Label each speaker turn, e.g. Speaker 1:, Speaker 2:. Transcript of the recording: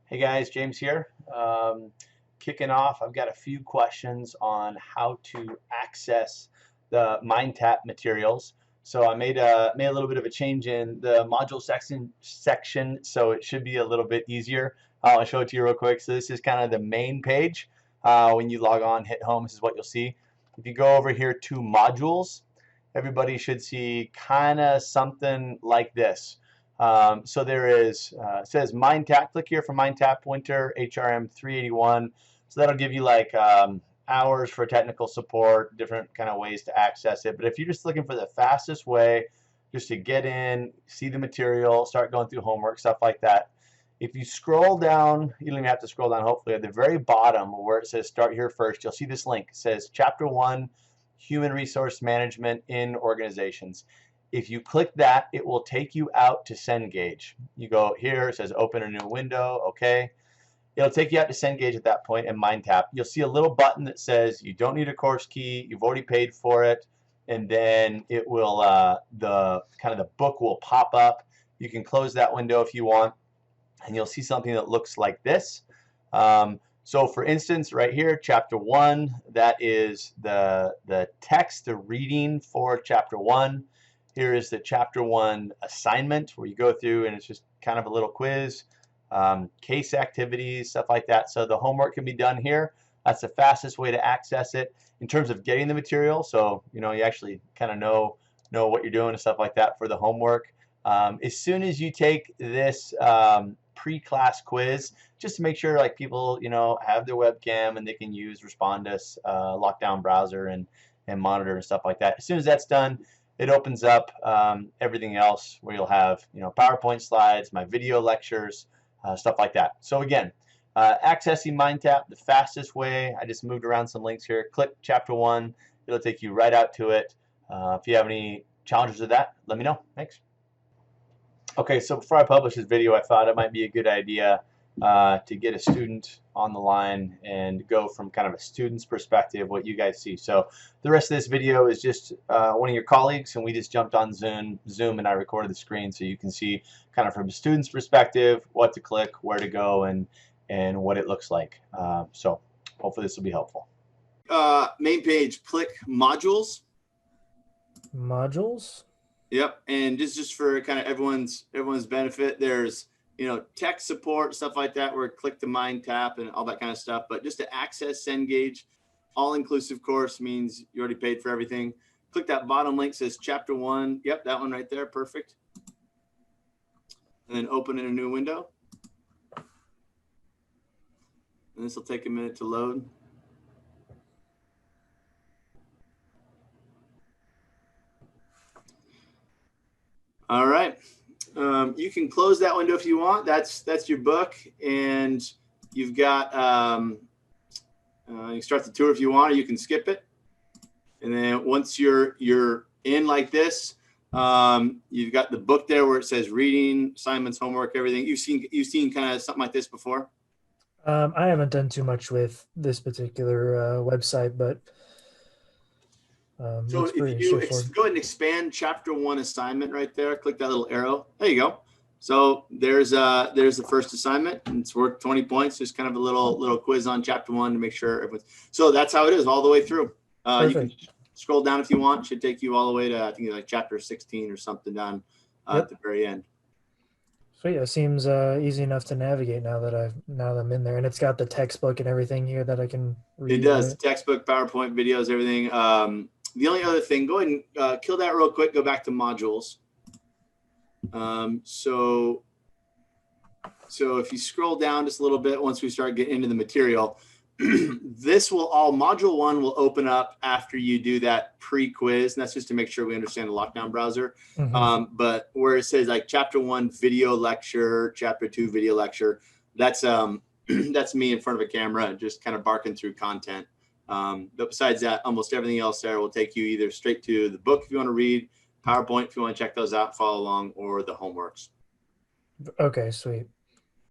Speaker 1: Hey guys, James here. Kicking off, I've got a few questions on how to access the Mindtap materials. So I made a little bit of a change in the module section, so it should be a little bit easier. I'll show it to you real quick. So this is kind of the main page. When you log on, hit home, this is what you'll see. If you go over here to modules, everybody should see kind of something like this. So there is, it says Mindtap. Click here for Mindtap Winter HRM 381. So that'll give you like hours for technical support, different kind of ways to access it. But if you're just looking for the fastest way just to get in, see the material, start going through homework, stuff like that, if you scroll down, you don't even have to scroll down, hopefully, at the very bottom where it says start here first, you'll see this link. It says Chapter 1, Human Resource Management in Organizations. If you click that, it will take you out to Cengage. You go here, it says open a new window, okay. It'll take you out to Cengage at that point and Mindtap. You'll see a little button that says you don't need a course key, you've already paid for it, and then it will, the book will pop up. You can close that window if you want, and you'll see something that looks like this. So for instance, right here, chapter 1, that is the text, the reading for chapter 1. Here is the chapter 1 assignment where you go through and it's just kind of a little quiz, case activities, stuff like that. So the homework can be done here. That's the fastest way to access it in terms of getting the material. So, you actually kind of know what you're doing and stuff like that for the homework. As soon as you take this pre-class quiz, just to make sure like people have their webcam and they can use Respondus lockdown browser and monitor and stuff like that. As soon as that's done, it opens up everything else where you'll have PowerPoint slides, my video lectures, stuff like that. So again, accessing Mindtap the fastest way. I just moved around some links here. Click chapter 1. It'll take you right out to it. If you have any challenges with that, let me know. Thanks. Okay, so before I publish this video, I thought it might be a good idea to get a student on the line and go from kind of a student's perspective, what you guys see. So the rest of this video is just one of your colleagues, and we just jumped on Zoom, and I recorded the screen so you can see kind of from a student's perspective what to click, where to go, and what it looks like. So hopefully this will be helpful.
Speaker 2: Main page, click modules.
Speaker 3: Modules?
Speaker 2: Yep, and just for kind of everyone's benefit, there's tech support, stuff like that, where click the Mindtap and all that kind of stuff. But just to access Cengage, all-inclusive course means you already paid for everything. Click that bottom link, says chapter 1. Yep, that one right there, perfect. And then open in a new window. And this will take a minute to load. All right. You can close that window if you want. That's your book, and you've got you can start the tour if you want, or you can skip it. And then once you're in like this, you've got the book there where it says reading, assignments, homework, everything. You've seen kind of something like this before.
Speaker 3: I haven't done too much with this particular website, but
Speaker 2: so if you go ahead and expand chapter 1 assignment right there, click that little arrow. There you go. So there's the first assignment, and it's worth 20 points. Just kind of a little quiz on chapter 1 to make sure everyone's. So that's how it is all the way through. You can scroll down if you want. It should take you all the way to, I think, like chapter 16 or something down at the very end.
Speaker 3: Sweet. It seems easy enough to navigate now that I'm in there, and it's got the textbook and everything here that I can read.
Speaker 2: It does. Textbook, PowerPoint, videos, everything. The only other thing, go ahead and kill that real quick. Go back to modules. So if you scroll down just a little bit, once we start getting into the material, this will module 1 will open up after you do that pre-quiz, and that's just to make sure we understand the lockdown browser.
Speaker 3: Mm-hmm.
Speaker 2: But where it says like chapter 1 video lecture, chapter 2 video lecture, that's that's me in front of a camera just kind of barking through content. But besides that, almost everything else there will take you either straight to the book if you want to read, PowerPoint if you want to check those out, follow along, or the homeworks.
Speaker 3: Okay, sweet.